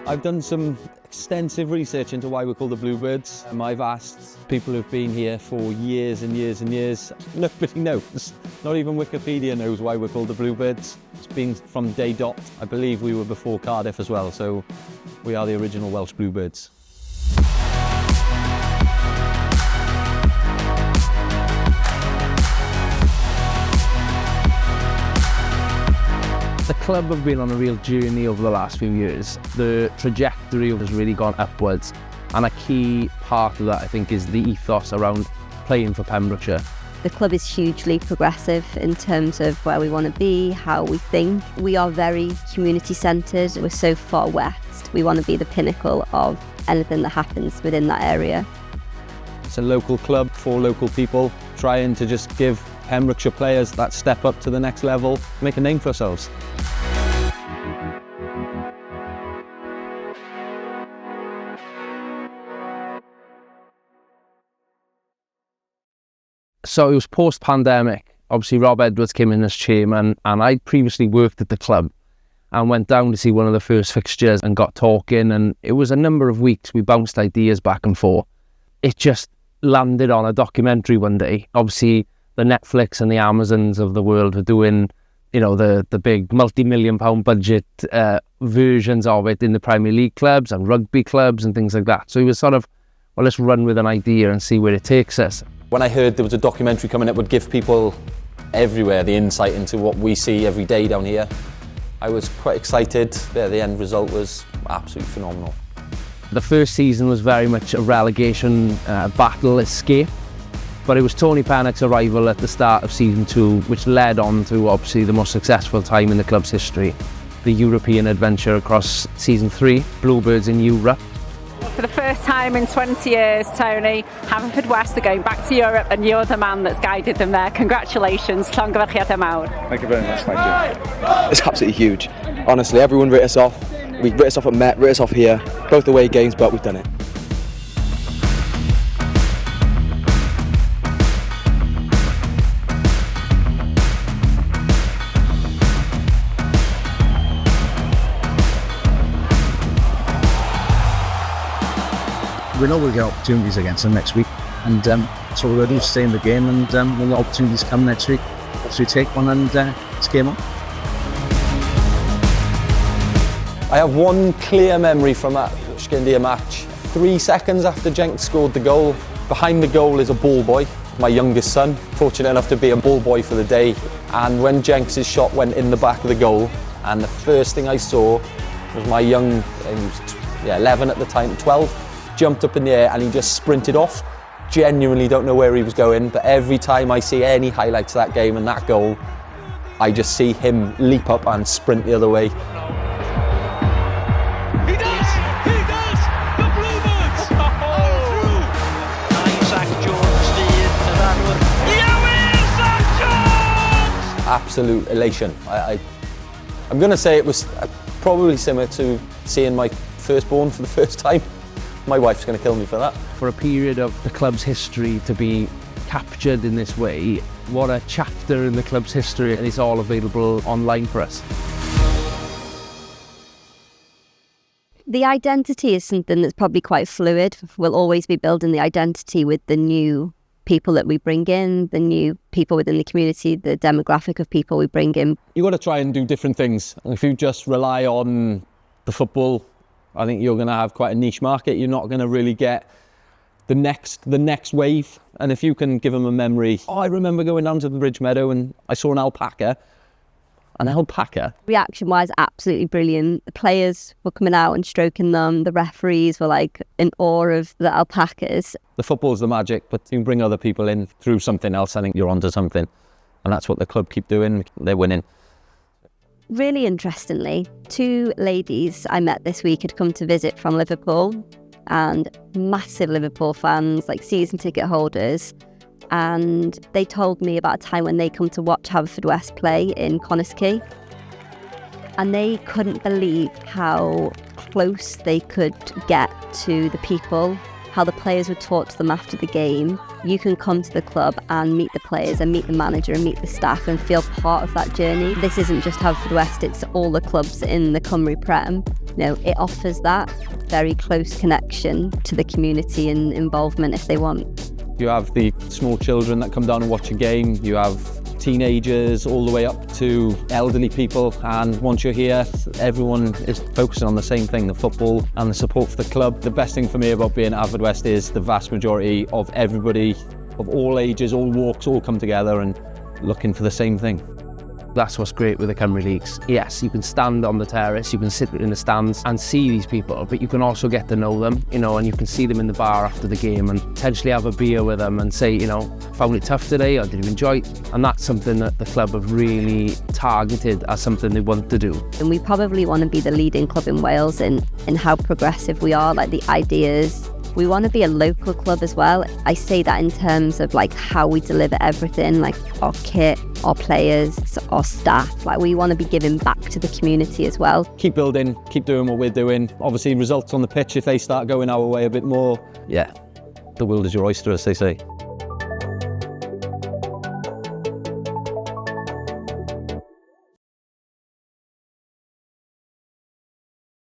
I've done some extensive research into why we're called the Bluebirds. I've asked people who've been here for years and years and years. Nobody knows. Not even Wikipedia knows why we're called the Bluebirds. It's been from day dot. I believe we were before Cardiff as well, so we are the original Welsh Bluebirds. The club have been on a real journey over the last few years. The trajectory has really gone upwards, and a key part of that, I think, is the ethos around playing for Pembrokeshire. The club is hugely progressive in terms of where we want to be, how we think. We are very community centred. We're so far west. We want to be the pinnacle of anything that happens within that area. It's a local club for local people, trying to just give Pembrokeshire players that step up to the next level, make a name for ourselves. So it was post-pandemic. Obviously Rob Edwards came in as chairman, and I previously worked at the club and went down to see one of the first fixtures and got talking, and it was a number of weeks. We bounced ideas back and forth. It just landed on a documentary one day. Obviously the Netflix and the Amazons of the world were doing, you know, the big multi-million pound budget versions of it in the Premier League clubs and rugby clubs and things like that. So he was sort of, well, let's run with an idea and see where it takes us. When I heard there was a documentary coming that would give people everywhere the insight into what we see every day down here, I was quite excited. Yeah, the end result was absolutely phenomenal. The first season was very much a relegation battle escape, but it was Tony Pennock's arrival at the start of season 2 which led on to obviously the most successful time in the club's history, the European adventure across season 3, Bluebirds in Europe. For the first time in 20 years, Tony, Haverfordwest are going back to Europe, and you're the man that's guided them there. Congratulations, llongyfarchiadau mawr. Thank you very much, thank you. It's absolutely huge. Honestly, everyone writ us off. We writ us off at Met, writ us off here, both away games, but we've done it. We know we'll get opportunities against them next week, and so we're ready to stay in the game, and when the opportunities come next week, obviously take one and it's game on. I have one clear memory from that Shkendija match. 3 seconds after Jenks scored the goal, behind the goal is a ball boy, my youngest son, fortunate enough to be a ball boy for the day, and when Jenks' shot went in the back of the goal, and the first thing I saw was my young, he was 11 at the time, 12, jumped up in the air and he just sprinted off. Genuinely don't know where he was going, but every time I see any highlights of that game and that goal, I just see him leap up and sprint the other way. He does! He does! The Bluebirds are through! Absolute elation. I'm going to say it was probably similar to seeing my firstborn for the first time. My wife's going to kill me for that. For a period of the club's history to be captured in this way, what a chapter in the club's history, and it's all available online for us. The identity is something that's probably quite fluid. We'll always be building the identity with the new people that we bring in, the new people within the community, the demographic of people we bring in. You've got to try and do different things. If you just rely on the football, I think you're going to have quite a niche market. You're not going to really get the next wave. And if you can give them a memory, I remember going down to the Bridge Meadow and I saw an alpaca. An alpaca. Reaction-wise, absolutely brilliant. The players were coming out and stroking them. The referees were like in awe of the alpacas. The football's the magic, but you can bring other people in through something else. I think you're onto something. And that's what the club keep doing. They're winning. Really interestingly, 2 ladies I met this week had come to visit from Liverpool, and massive Liverpool fans, like season ticket holders, and they told me about a time when they come to watch Haverfordwest play in Conisky, and they couldn't believe how close they could get to the people how the players would talk to them after the game. You can come to the club and meet the players and meet the manager and meet the staff and feel part of that journey. This isn't just Haverfordwest, it's all the clubs in the Cymru Prem. You know, it offers that very close connection to the community and involvement if they want. You have the small children that come down and watch a game. You have teenagers all the way up to elderly people, and once you're here, everyone is focusing on the same thing, the football and the support for the club. The best thing for me about being at Haverfordwest is the vast majority of everybody of all ages, all walks, all come together and looking for the same thing. That's what's great with the Cymru Leagues. Yes, you can stand on the terrace, you can sit in the stands and see these people, but you can also get to know them, you know, and you can see them in the bar after the game and potentially have a beer with them and say, you know, found it tough today or did you enjoy it? And that's something that the club have really targeted as something they want to do. And we probably want to be the leading club in Wales in how progressive we are, like the ideas. We want to be a local club as well. I say that in terms of like how we deliver everything, like our kit, our players, our staff. Like we want to be giving back to the community as well. Keep building, keep doing what we're doing. Obviously results on the pitch, if they start going our way a bit more, yeah, the world is your oyster, as they say.